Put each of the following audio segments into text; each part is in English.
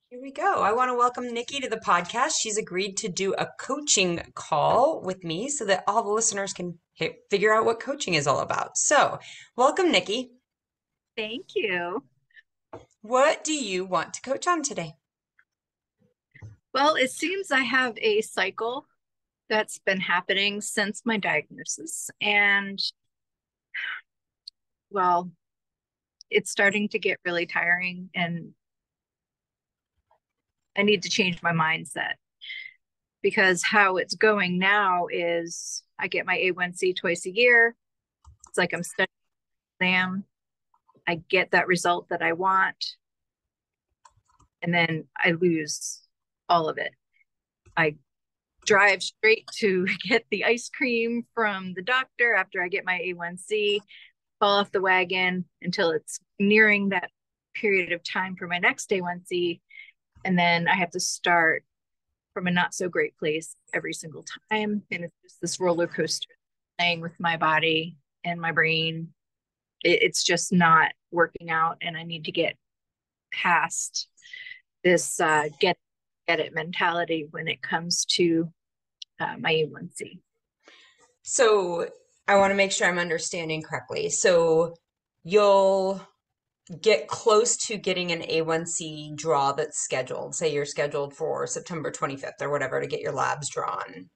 Here we go. I want to welcome Nikki to the podcast. She's agreed to do a coaching call with me so that all the listeners can figure out what coaching is all about. So, welcome, Nikki. Thank you. What do you want to coach on today? Well, it seems I have a cycle that's been happening since my diagnosis. And well, it's starting to get really tiring, and I need to change my mindset because how it's going now is I get my A1C twice a year. It's like I'm studying an exam. I get that result that I want, and then I lose all of it. I drive straight to get the ice cream from the doctor after I get my A1C, fall off the wagon until it's nearing that period of time for my next A1C. And then I have to start from a not so great place every single time. And it's just this roller coaster playing with my body and my brain. It's just not working out. And I need to get past this get it mentality when it comes to my A1C. So, I want to make sure I'm understanding correctly. So, you'll get close to getting an A1C draw that's scheduled. Say you're scheduled for September 25th or whatever to get your labs drawn.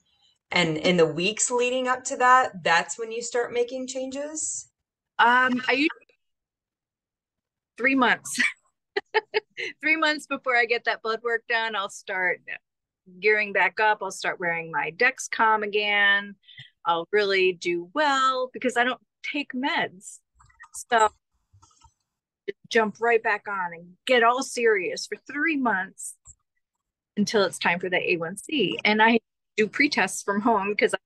And in the weeks leading up to that, that's when you start making changes? I use 3 months. 3 months before I get that blood work done, I'll start gearing back up. I'll start wearing my Dexcom again. I'll really do well because I don't take meds. So jump right back on and get all serious for 3 months until it's time for the A1C. And I do pre-tests from home because I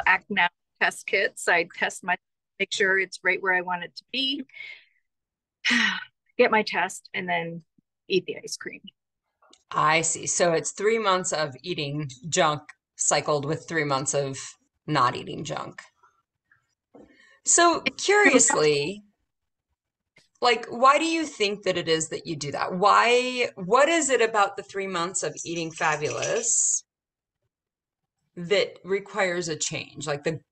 act now test kits. I test my make sure it's right where I want it to be, get my test, and then eat the ice cream. I see. So it's 3 months of eating junk cycled with 3 months of not eating junk. So curiously, like, why do you think that it is that you do that? What is it about the 3 months of eating fabulous that requires a change? And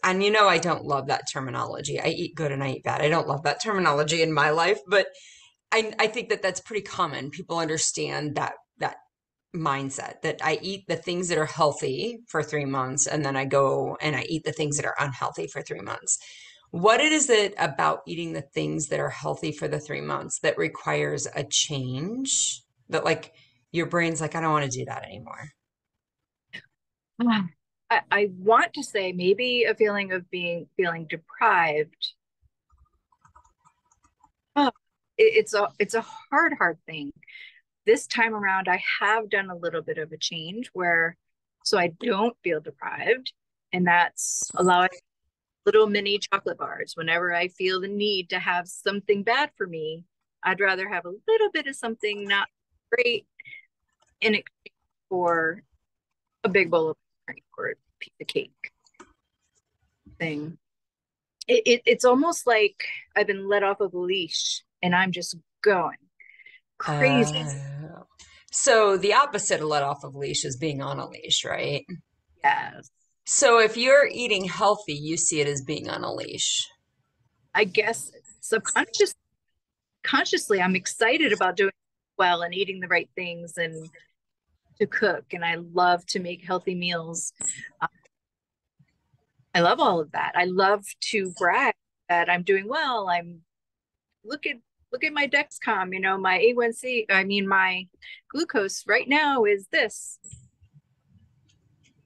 I don't love that terminology. I eat good and I eat bad. I don't love that terminology in my life, but I think that that's pretty common. People understand that mindset that I eat the things that are healthy for 3 months and then I go and I eat the things that are unhealthy for 3 months. What it is it about eating the things that are healthy for the 3 months that requires a change that like your brain's like, I don't want to do that anymore. I want to say maybe a feeling of being feeling deprived. Oh, it's a hard thing. This time around, I have done a little bit of a change where so I don't feel deprived, and that's allowing little mini chocolate bars whenever I feel the need to have something bad for me. I'd rather have a little bit of something not great in exchange for a big bowl of ice cream or a piece of cake thing. It's almost like I've been let off of a leash and I'm just going crazy. Uh, so the opposite of let off of leash is being on a leash, right? Yes. So if you're eating healthy, you see it as being on a leash. I guess consciously, I'm excited about doing well and eating the right things and to cook. And I love to make healthy meals. Uh, I love all of that. I love to brag that I'm doing well. Look at look at my Dexcom, my A1C, I mean my glucose right now is this.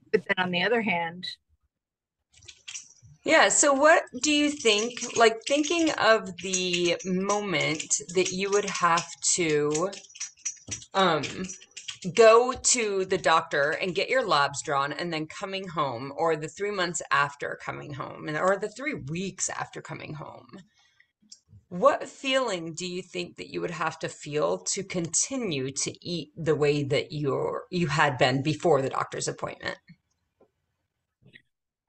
But then on the other hand, Yeah, so what do you think, like thinking of the moment that you would have to um go to the doctor and get your labs drawn and then coming home, or the 3 months after coming home, or the 3 weeks after coming home, what feeling do you think that you would have to feel to continue to eat the way that you had been before the doctor's appointment?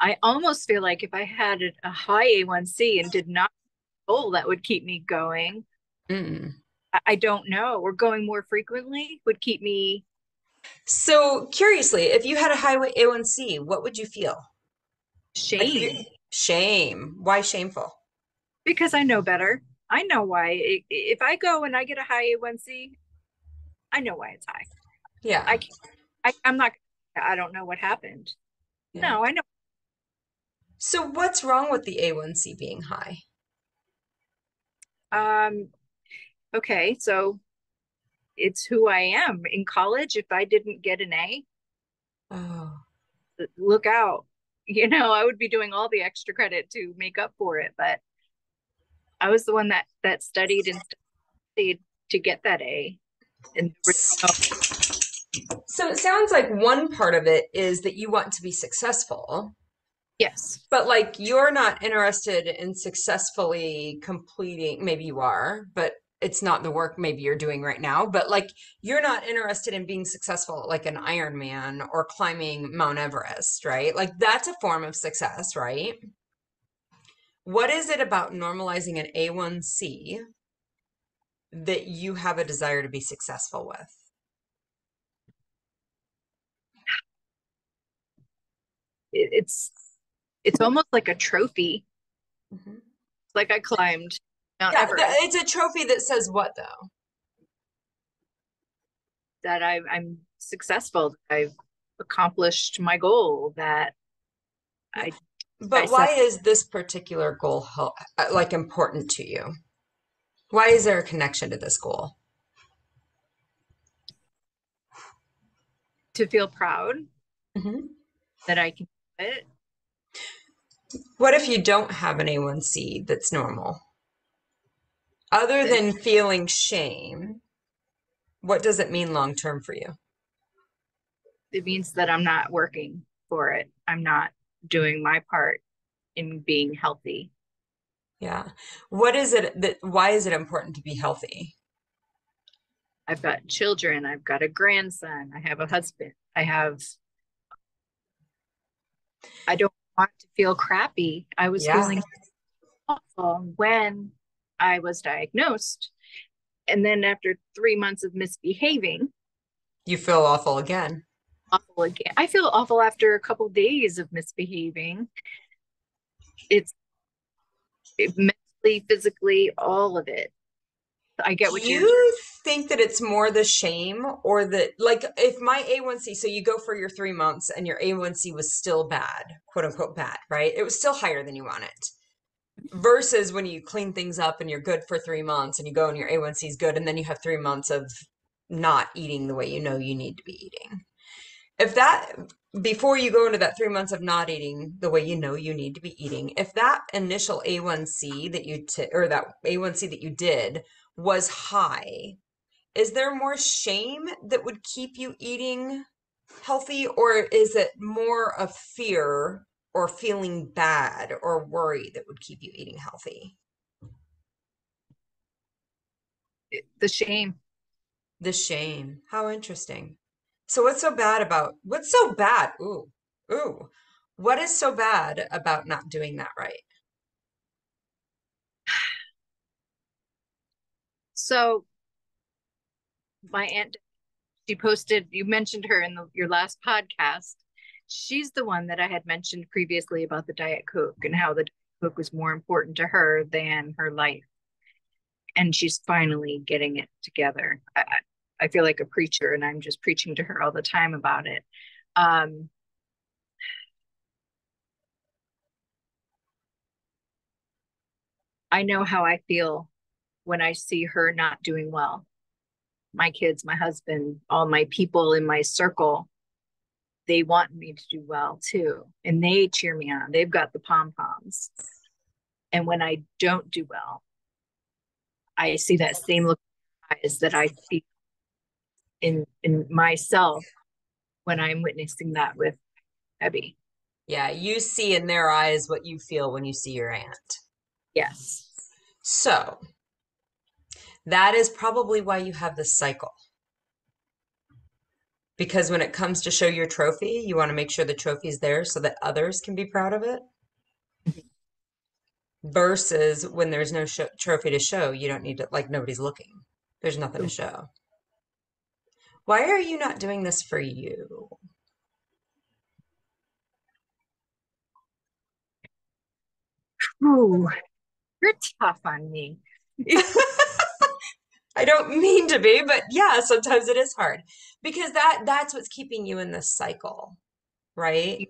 I almost feel like if I had a high A1C and did not goal that would keep me going. Mm. I don't know. Or going more frequently would keep me So curiously, if you had a high A1C, what would you feel? Like shame shame. Why shameful? because I know better. I know why. If I go and I get a high A1C, I know why it's high. Yeah. I can't, I'm not, I don't know what happened. Yeah. No, I know. So what's wrong with the A1C being high? Um, okay, so it's who I am. In college, if I didn't get an A, Oh. look out. I would be doing all the extra credit to make up for it, but I was the one that studied and studied to get that A. And there was no, So it sounds like one part of it is that you want to be successful, yes, but like you're not interested in successfully completing, maybe you are, but it's not the work maybe you're doing right now, but like you're not interested in being successful like an Ironman or climbing Mount Everest, right? Like that's a form of success, right? What is it about normalizing an A1C that you have a desire to be successful with? it's it's almost like a trophy. Mhm. Like I climbed Mount Yeah, Everest, it's a trophy that says what though? that I'm successful, that I've accomplished my goal, that I I But why set is this particular goal like important to you? Why is there a connection to this goal? to feel proud Mhm. that I can do it. What if you don't have an A1C that's normal? Other Then than feeling shame, what does it mean long term for you? it means that I'm not working for it. I'm not doing my part in being healthy. Yeah. What is it that, why is it important to be healthy? I've got children, I've got a grandson, I have a husband. I don't want to feel crappy. I was Yeah. feeling awful when I was diagnosed. And then after 3 months of misbehaving, You feel awful again. awful again. I feel awful after a couple days of misbehaving. It's mentally, physically, all of it. I get Do what you're you think that it's more the shame or that, like, if my A1C, so you go for your 3 months and your A1C was still bad, quote unquote bad, right? It was still higher than you want it. Versus when you clean things up and you're good for 3 months and you go and your A1C is good, and then you have 3 months of not eating the way you know you need to be eating. If that, before you go into that 3 months of not eating the way you know you need to be eating, if that initial A1C that you or that A1C that you did was high, is there more shame that would keep you eating healthy, or is it more of fear or feeling bad or worry that would keep you eating healthy? the shame. The shame. How interesting. So what's so bad? Ooh, ooh. What is so bad about not doing that right? So my aunt, she posted, you mentioned her in your last podcast. She's the one that I had mentioned previously about the Diet Coke and how the Diet Coke was more important to her than her life. And she's finally getting it together. I feel like a preacher and I'm just preaching to her all the time about it. Um, I know how I feel when I see her not doing well. My kids, my husband, all my people in my circle, they want me to do well too. And they cheer me on. They've got the pom poms. And when I don't do well, I see that same look in their eyes that I see in myself when I'm witnessing that with Abby. Yeah, you see in their eyes what you feel when you see your aunt. Yes. So, that is probably why you have this cycle. Because when it comes to show your trophy, you want to make sure the trophy is there so that others can be proud of it. Versus when there's no trophy to show, you don't need to, like, nobody's looking. There's nothing to show. Why are you not doing this for you? Ooh, you're tough on me. I don't mean to be, but yeah, sometimes it is hard because that's what's keeping you in this cycle, right? You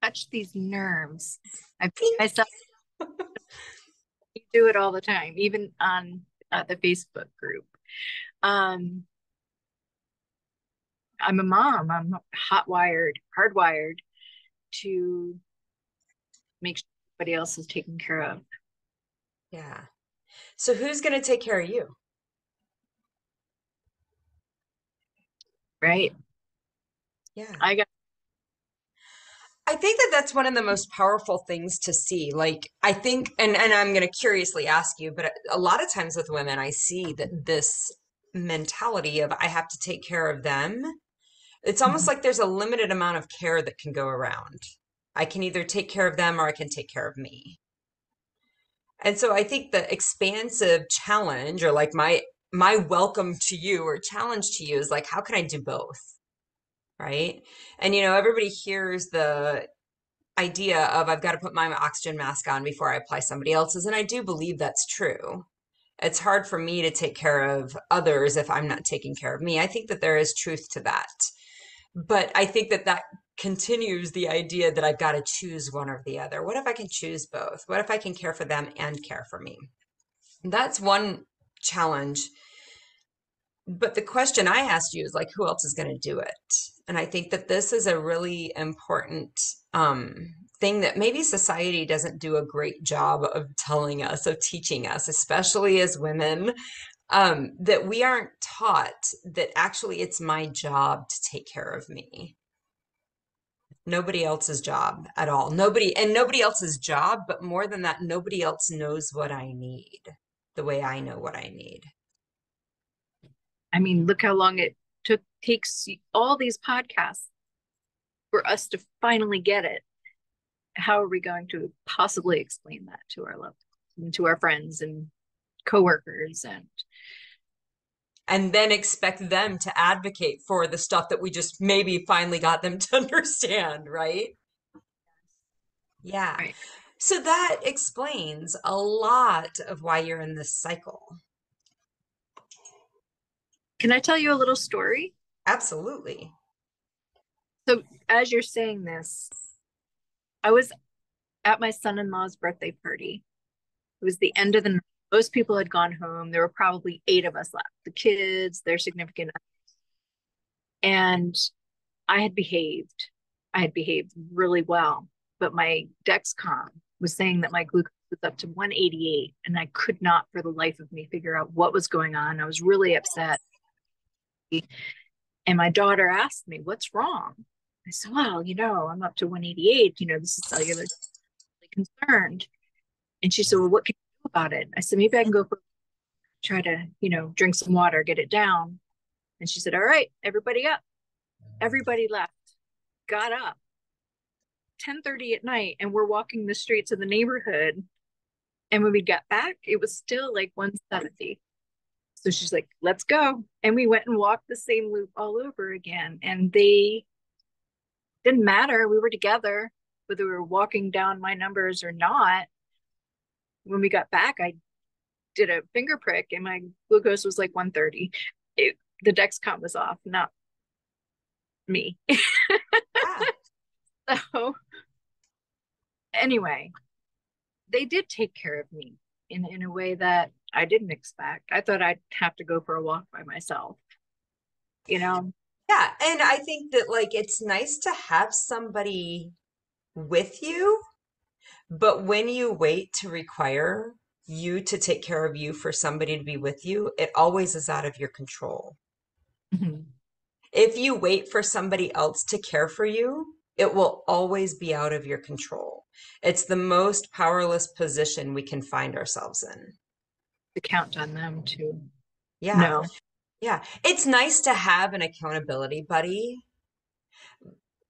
touch these nerves. I Think myself do it all the time, even on the Facebook group. Um, I'm a mom. I'm hot wired, hardwired to make sure everybody else is taken care of. yeah. So who's going to take care of you? Right? Yeah. I got. I think that that's one of the most powerful things to see. Like, I think, and I'm going to curiously ask you, but a lot of times with women, I see that this mentality of I have to take care of them. It's almost Mhm. like there's a limited amount of care that can go around. I can either take care of them or I can take care of me. And so I think the expansive challenge or like my welcome to you or challenge to you is like, how can I do both? Right? And everybody hears the idea of I've got to put my oxygen mask on before I apply somebody else's. And I do believe that's true. It's hard for me to take care of others if I'm not taking care of me. I think that there is truth to that. But I think that that continues the idea that I've got to choose one or the other. What if I can choose both? What if I can care for them and care for me? That's one challenge. But the question I asked you is like, who else is going to do it? And I think that this is a really important thing that maybe society doesn't do a great job of telling us, of teaching us, especially as women, that we aren't taught that actually it's my job to take care of me. Nobody else's job at all. Nobody else's job, but more than that, nobody else knows what I need the way I know what I need. I mean, look how long it takes all these podcasts for us to finally get it. How are we going to possibly explain that to our loved ones and to our friends and coworkers? And And then expect them to advocate for the stuff that we just maybe finally got them to understand, right? Yeah. right. So that explains a lot of why you're in this cycle. Can I tell you a little story? Absolutely. So as you're saying this, I was at my son-in-law's birthday party. It was the end of the night. Most people had gone home. There were probably 8 of us left, the kids, their significant, and I had behaved. I had behaved really well, but my Dexcom was saying that my glucose was up to 188, and I could not for the life of me figure out what was going on. I was really upset. And my daughter asked me, "What's wrong?" I said, "Well, I'm up to 188. This is cellular concerned." And she said, "Well, what can you do about it?" I said, "Maybe I can go try to, drink some water, get it down." And she said, "All right, everybody up." Everybody left, got up 10:30 at night, and we're walking the streets of the neighborhood. And when we got back, it was still like 170. So she's like, "Let's go." And we went and walked the same loop all over again. And they didn't matter. We were together, whether we were walking down my numbers or not. When we got back, I did a finger prick and my glucose was like 130. The Dexcom was off, not me. Yeah. So anyway, they did take care of me in a way that I didn't expect. I thought I'd have to go for a walk by myself, you know? Yeah. And I think that like it's nice to have somebody with you, but when you wait to require you to take care of you for somebody to be with you, it always is out of your control. Mhm. If you wait for somebody else to care for you, it will always be out of your control. It's the most powerless position we can find ourselves in. To count on them to Yeah. know. Yeah. It's nice to have an accountability buddy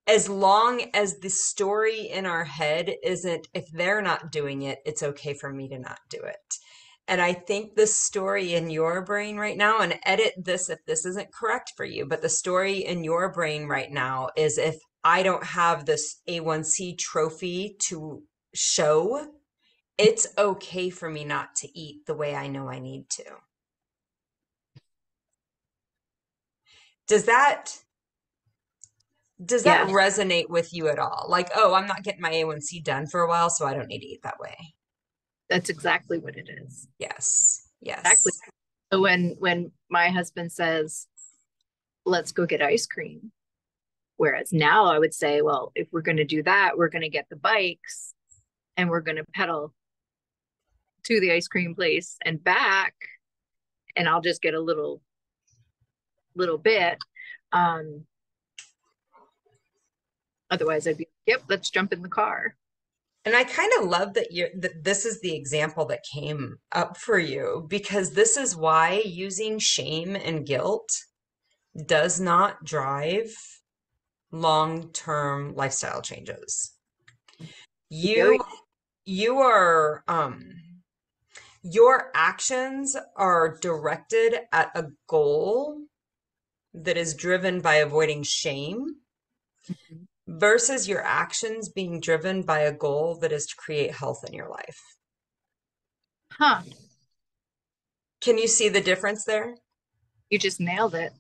as long as the story in our head isn't, if they're not doing it, it's okay for me to not do it. And I think the story in your brain right now, and edit this if this isn't correct for you, but the story in your brain right now is if I don't have this A1C trophy to show, it's okay for me not to eat the way I know I need to. Does that does that Yeah, resonate with you at all? Like, oh, I'm not getting my A1C done for a while, so I don't need to eat that way. that's exactly what it is. Yes. Exactly. Yes. So when my husband says, let's go get ice cream, whereas now I would say, well, if we're going to do that, we're going to get the bikes and we're going to pedal to the ice cream place and back, and I'll just get a little bit. Um, Otherwise, I'd be, yep, let's jump in the car. And I kind of love that this is the example that came up for you because this is why using shame and guilt does not drive long-term lifestyle changes. Yo, You you are your actions are directed at a goal that is driven by avoiding shame versus your actions being driven by a goal that is to create health in your life. huh? Can you see the difference there? You just nailed it.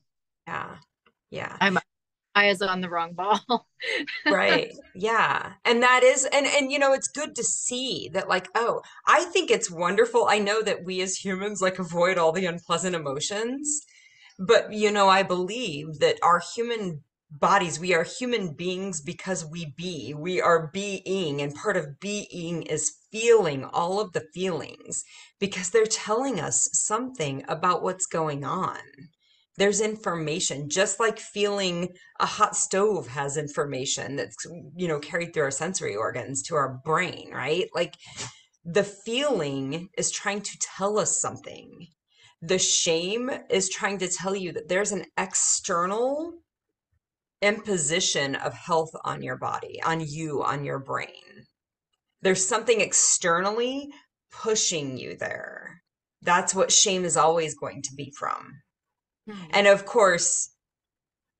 Yeah. Yeah. I'm eyes on the wrong ball. Right. Yeah. And that is and you know it's good to see that like oh, I think it's wonderful. I know that we as humans like avoid all the unpleasant emotions, but you know I believe that our human bodies, we are human beings because we are being, and part of being is feeling all of the feelings because they're telling us something about what's going on. There's information, just like feeling a hot stove has information that's, you know, carried through our sensory organs to our brain, right? Like the feeling is trying to tell us something. The shame is trying to tell you that there's an external imposition of health on your body, on you, on your brain. There's something externally pushing you there. That's what shame is always going to be from. Hmm. And of course,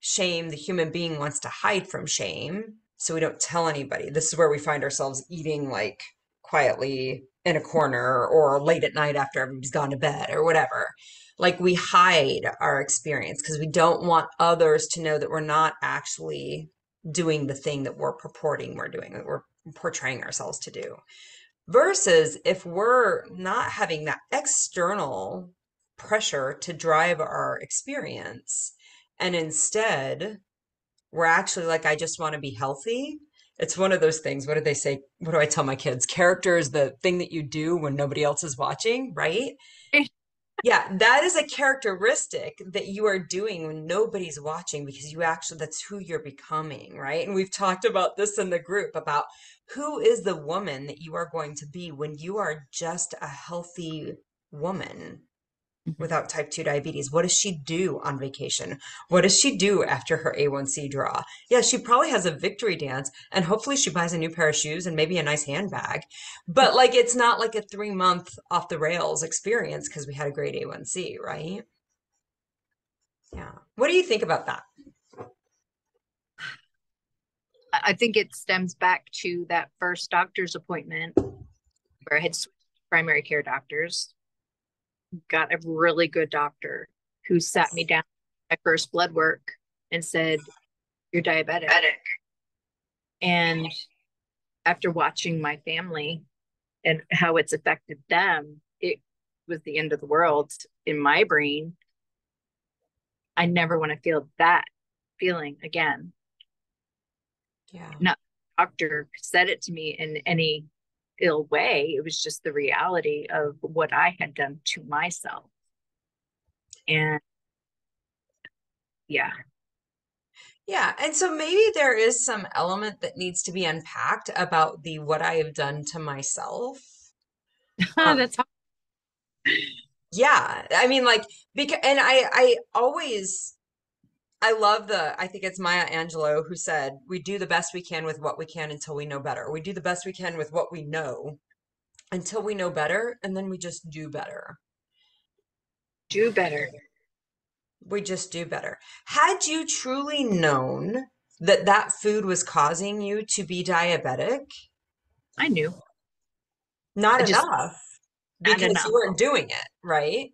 shame, the human being wants to hide from shame, so we don't tell anybody. This is where we find ourselves eating like quietly in a corner or late at night after everybody's gone to bed or whatever. Like we hide our experience because we don't want others to know that we're not actually doing the thing that we're purporting we're doing, that we're portraying ourselves to do. Versus if we're not having that external pressure to drive our experience, and instead we're actually like, I just want to be healthy. It's one of those things. What did they say? What do I tell my kids? Character is the thing that you do when nobody else is watching, right? Yeah, that is a characteristic that you are doing when nobody's watching because you actually, that's who you're becoming, right? And we've talked about this in the group about who is the woman that you are going to be when you are just a healthy woman without type 2 diabetes. What does she do on vacation? What does she do after her A1C draw? Yeah, she probably has a victory dance and hopefully she buys a new pair of shoes and maybe a nice handbag. But like it's not like a 3 month off the rails experience because we had a great A1C, right? Yeah. What do you think about that? I think it stems back to that first doctor's appointment where I had switched primary care doctors, got a really good doctor who sat me down at my first blood work and said, you're diabetic. And after watching my family and how it's affected them, it was the end of the world in my brain. I never want to feel that feeling again. Yeah. Not the doctor said it to me in any ill way. It was just the reality of what I had done to myself. And yeah, Yeah. And so maybe there is some element that needs to be unpacked about the what I have done to myself. Um, that's hard. yeah. I mean, like, because, and I always, I love I think it's Maya Angelou who said, we do the best we can with what we can until we know better. We do the best we can with what we know until we know better, and then we just do better. Do better. We just do better. Had you truly known that that food was causing you to be diabetic, I knew. not I just enough not because you enough. weren't doing it, right?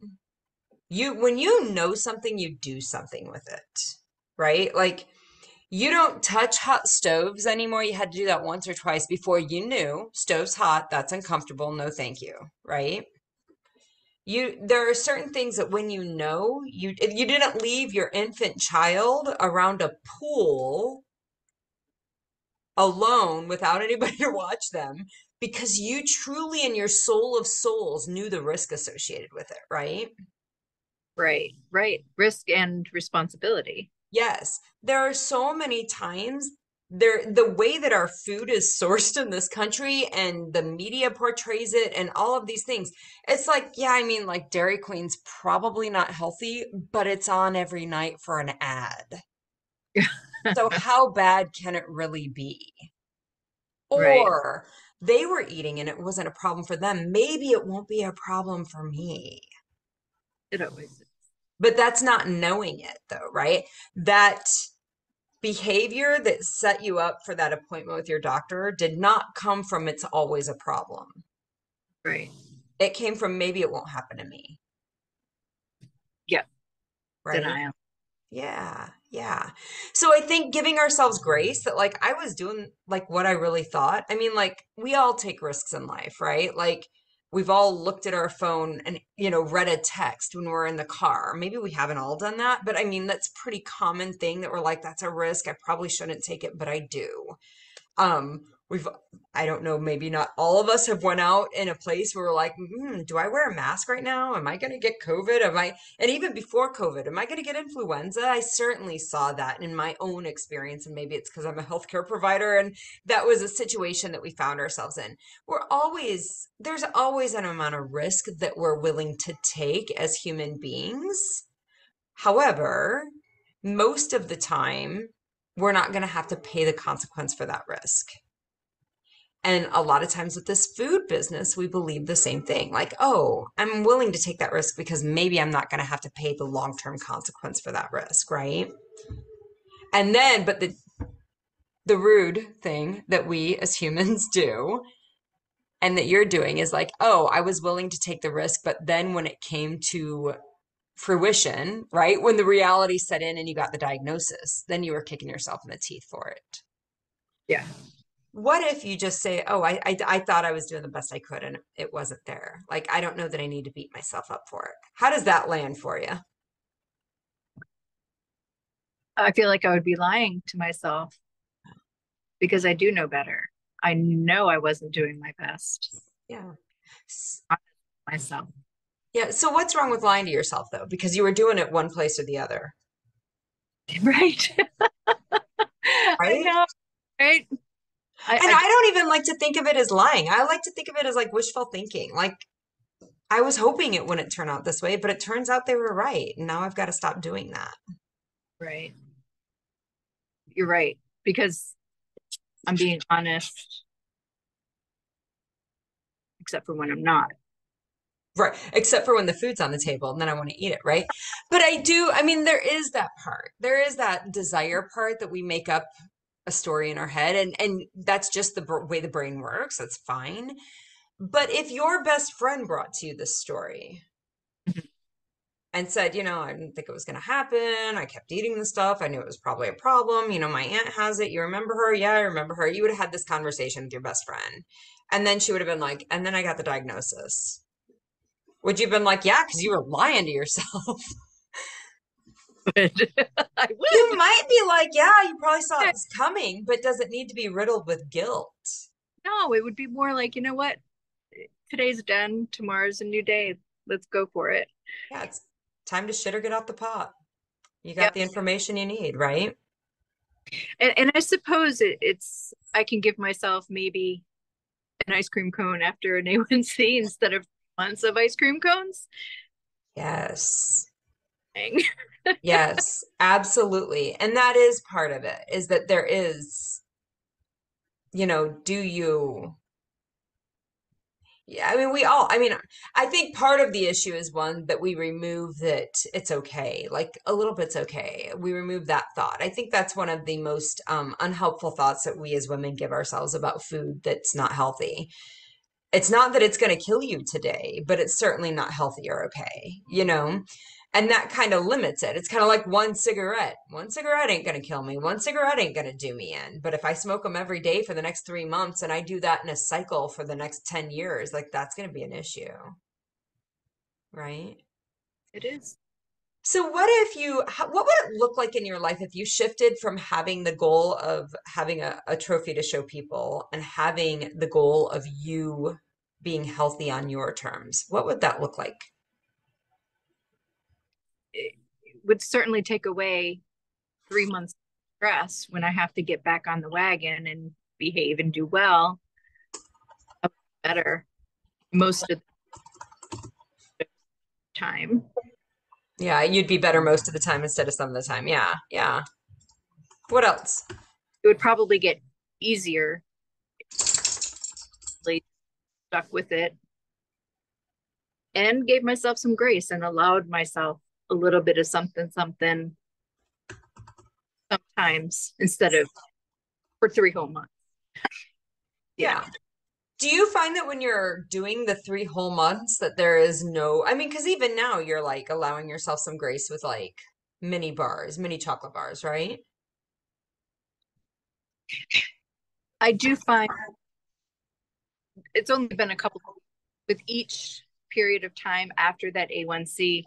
When you know something, you do something with it, right? Like you don't touch hot stoves anymore. You had to do that once or twice before you knew stove's hot, that's uncomfortable, no thank you, right? There are certain things that when you know, if you didn't leave your infant child around a pool alone without anybody to watch them because you truly in your soul of souls knew the risk associated with it, right? Right, right. Risk and responsibility. Yes, there are so many times the way that our food is sourced in this country and the media portrays it and all of these things. It's like, yeah, I mean, like Dairy Queen's probably not healthy, but it's on every night for an ad. So how bad can it really be? Right. Or they were eating and it wasn't a problem for them. Maybe it won't be a problem for me. It always is. But that's not knowing it though, right? That behavior that set you up for that appointment with your doctor did not come from it's always a problem. Right. It came from maybe it won't happen to me, Yep. right? Denial. Yeah, yeah. So I think giving ourselves grace that like I was doing like what I really thought. I mean, like we all take risks in life, right? Like we've all looked at our phone and read a text when we're in the car. Maybe we haven't all done that, but I mean that's a pretty common thing that we're like that's a risk. I probably shouldn't take it, but I do. We've, I don't know, maybe not all of us have went out in a place where we're like, do I wear a mask right now? Am I going to get COVID? And even before COVID, am I going to get influenza? I certainly saw that in my own experience. And maybe it's because I'm a healthcare provider and that was a situation that we found ourselves in. There's always an amount of risk that we're willing to take as human beings. However, most of the time, we're not going to have to pay the consequence for that risk. And a lot of times with this food business, we believe the same thing. Like, oh, I'm willing to take that risk because maybe I'm not going to have to pay the long-term consequence for that risk, right? And then, but the rude thing that we as humans do and that you're doing is like, oh, I was willing to take the risk, but then when it came to fruition, right? When the reality set in and you got the diagnosis, then you were kicking yourself in the teeth for it. Yeah. What if you just say, oh, I thought I was doing the best I could and it wasn't there? Like, I don't know that I need to beat myself up for it. How does that land for you? I feel like I would be lying to myself because I do know better. I know I wasn't doing my best. Yeah. Myself. Yeah. So what's wrong with lying to yourself though? Because you were doing it one place or the other, Right. I right? know. Right. And I I don't even like to think of it as lying. I like to think of it as like wishful thinking. Like I was hoping it wouldn't turn out this way, but it turns out they were right. And now I've got to stop doing that. right. You're right. Because I'm being honest, except for when I'm not. Right. Except for when the food's on the table and then I want to eat it, right? But I mean, there is that part. There is that desire part that we make up a story in our head and that's just the way the brain works. That's fine. But if your best friend brought to you this story and said, I didn't think it was going to happen. I kept eating the stuff. I knew it was probably a problem. My aunt has it. You remember her? Yeah, I remember her. You would have had this conversation with your best friend. And then she would have been like, and then I got the diagnosis. Would you have been like, yeah, because you were lying to yourself? But I You would. might be like, yeah, you probably saw it was coming, but does it need to be riddled with guilt? No, it would be more like, you know what? Today's done. Tomorrow's a new day. Let's go for it. Yeah, it's time to shit or get out the pot. You got Yep. the information you need, right? And I suppose it's I can give myself maybe an ice cream cone after an A1C instead of months of ice cream cones. Yes. Dang. Yes, absolutely. And that is part of it, is that there is, do you Yeah, I think part of the issue is one that we remove that it's okay, like a little bit's okay. We remove that thought. I think that's one of the most unhelpful thoughts that we as women give ourselves about food that's not healthy. It's not that it's going to kill you today, but it's certainly not healthy or okay, you know? And that kind of limits it. It's kind of like one cigarette. One cigarette ain't going to kill me. One cigarette ain't going to do me in. But if I smoke them every day for the next 3 months and I do that in a cycle for the next 10 years, like that's going to be an issue, right? It is. So what would it look like in your life if you shifted from having the goal of having a trophy to show people and having the goal of you being healthy on your terms? What would that look like? It would certainly take away 3 months of stress when I have to get back on the wagon and behave and do well better most of the time. Yeah, you'd be better most of the time instead of some of the time. Yeah, yeah. What else? It would probably get easier, like stuck with it, and gave myself some grace and allowed myself a little bit of something, something sometimes instead of for 3 whole months. Yeah. Yeah. Do you find that when you're doing the 3 whole months that there is no, I mean, because even now you're like allowing yourself some grace with like mini bars, mini chocolate bars, right? I do find it's only been a couple with each period of time after that A1C,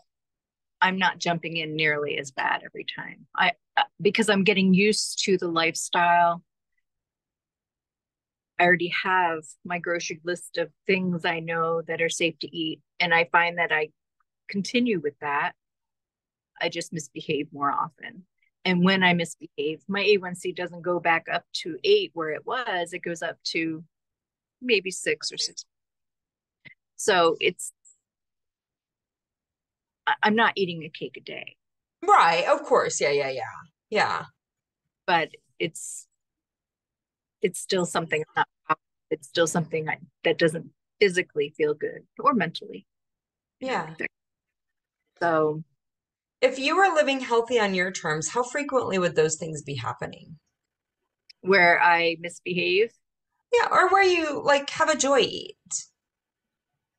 I'm not jumping in nearly as bad every time. I because I'm getting used to the lifestyle. I already have my grocery list of things I know that are safe to eat, and I find that I continue with that. I just misbehave more often. And when I misbehave, my A1C doesn't go back up to 8 where it was, it goes up to maybe 6 or 6. So I'm not eating a cake a day, Right, of course. Yeah, yeah, yeah. Yeah. but it's it's still something I'm not, it's still something that doesn't physically feel good or mentally, Yeah. either. So If you were living healthy on your terms, how frequently would those things be happening? where I misbehave, Yeah, or where you like have a joy eat.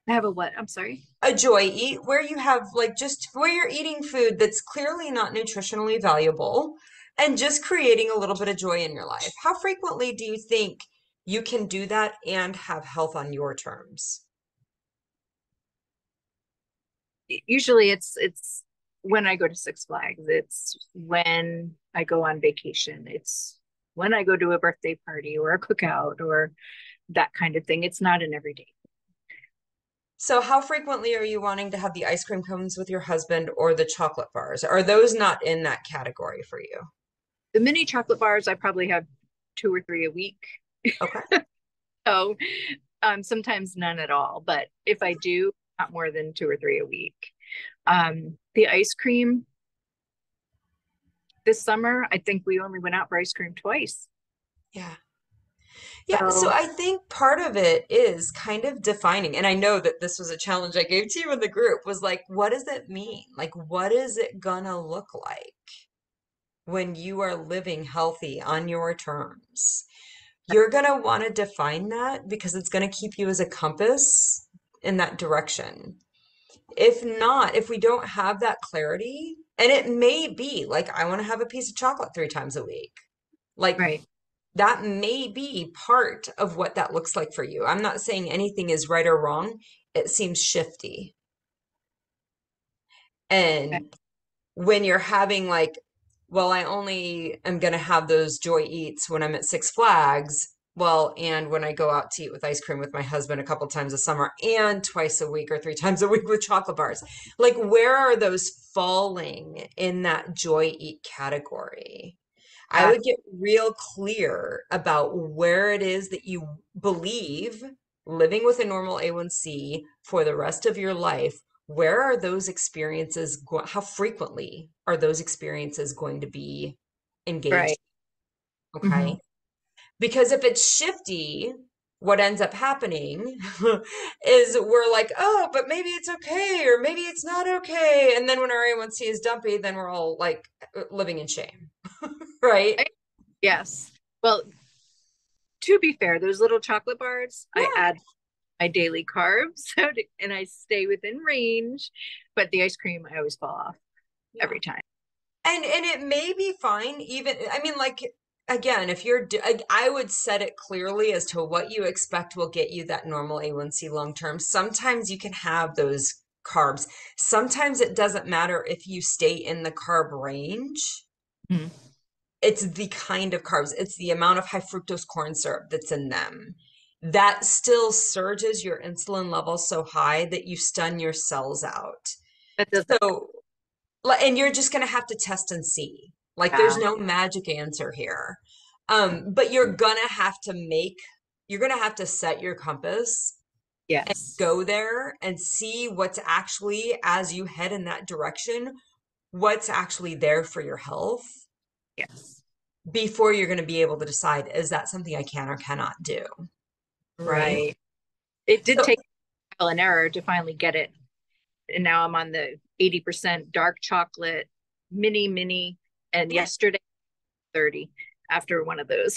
I have a what? I'm sorry. A joy eat where you have like just where you're eating food that's clearly not nutritionally valuable and just creating a little bit of joy in your life. How frequently do you think you can do that and have health on your terms? Usually it's when I go to Six Flags, it's when I go on vacation, it's when I go to a birthday party or a cookout or that kind of thing. It's not an everyday. So, how frequently are you wanting to have the ice cream cones with your husband or the chocolate bars? Are those not in that category for you? The mini chocolate bars, I probably have 2 or 3 a week. Okay. So sometimes none at all. But if I do, not more than 2 or 3 a week. The ice cream this summer, I think we only went out for ice cream twice. Yeah. Yeah, so So I think part of it is kind of defining, and I know that this was a challenge I gave to you in the group, was like, what does it mean? Like, what is it gonna look like when you are living healthy on your terms? You're gonna want to define that because it's gonna keep you as a compass in that direction. If not, if we don't have that clarity, and it may be like, I want to have a piece of chocolate 3 times a week. Like, right, that may be part of what that looks like for you. I'm not saying anything is right or wrong. It seems shifty. And when you're having like, well, I only am going to have those joy eats when I'm at Six Flags. Well, and when I go out to eat with ice cream with my husband a couple times a summer and twice a week or 3 times a week with chocolate bars. Like, where are those falling in that joy eat category? I that would get real clear about where it is that you believe living with a normal A1C for the rest of your life. Where are those experiences how frequently are those experiences going to be engaged? right. Okay. Hmm. Because if it's shifty, what ends up happening is we're like, oh, but maybe it's okay, or maybe it's not okay. And then when our A1C is dumpy, then we're all like living in shame, right? Right? Yes. Well, to be fair, those little chocolate bars, I Yeah, add my daily carbs and I stay within range, but the ice cream I always fall off yeah. every time. And it may be fine even, I mean, like, again, if you're I would set it clearly as to what you expect will get you that normal A1C long term. Sometimes you can have those carbs. Sometimes it doesn't matter if you stay in the carb range. Mm. It's the kind of carbs, it's the amount of high fructose corn syrup that's in them that still surges your insulin levels so high that you stun your cells out. That doesn't, So, and you're just going to have to test and see. Like, there's wow. no magic answer here. But you're going to have to set your compass, Yes. go there and see what's actually, as you head in that direction, what's actually there for your health Yes. before you're going to be able to decide, is that something I can or cannot do? Right. Right. It did So, take trial and error to finally get it. And now I'm on the 80% dark chocolate mini, and yeah. yesterday 30 after one of those.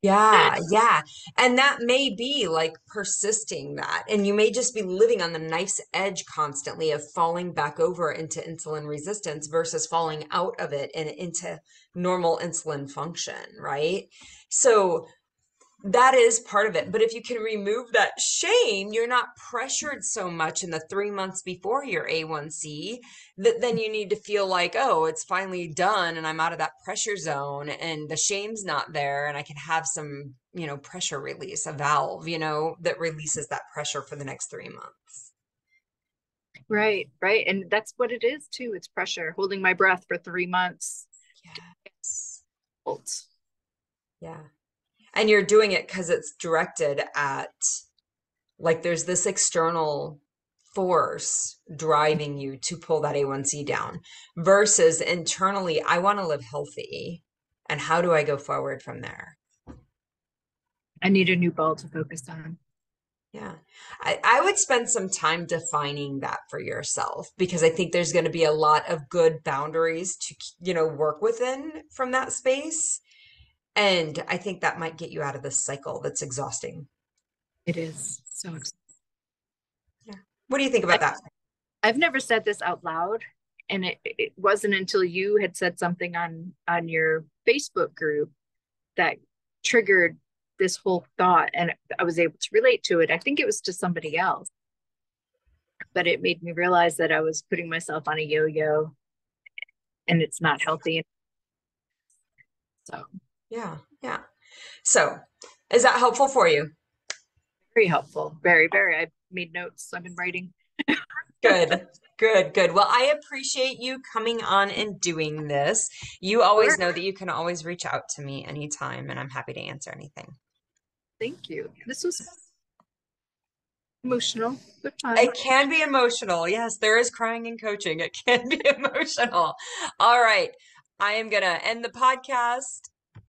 Yeah, yeah. And that may be like persisting that. And you may just be living on the knife's edge constantly of falling back over into insulin resistance versus falling out of it and into normal insulin function, right? So that is part of it. But if you can remove that shame, you're not pressured so much in the 3 months before your A1C that then you need to feel like, oh, it's finally done and I'm out of that pressure zone and the shame's not there and I can have some, pressure release, a valve, that releases that pressure for the next 3 months. Right, right. And that's what it is too. It's pressure, holding my breath for 3 months. Yes. Holds. Yeah. And you're doing it because it's directed at, like, there's this external force driving you to pull that A1C down versus internally, I want to live healthy. And how do I go forward from there? I need a new ball to focus on. Yeah. I would spend some time defining that for yourself because I think there's going to be a lot of good boundaries to, work within from that space. And I think that might get you out of this cycle that's exhausting. It is so exciting. Yeah. What do you think about that? I've never said this out loud, and it wasn't until you had said something on your Facebook group that triggered this whole thought, and I was able to relate to it. I think it was to somebody else, but it made me realize that I was putting myself on a yo-yo, and it's not healthy. So Yeah. Yeah. So, is that helpful for you? very helpful, very, very. I've made notes. I've been writing. Good, good, good. Well, I appreciate you coming on and doing this. You Sure. always know that you can always reach out to me anytime, and I'm happy to answer anything. Thank you. This was emotional, but fun. It can be emotional. Yes, there is crying and coaching. It can be emotional. All right. I am going to end the podcast.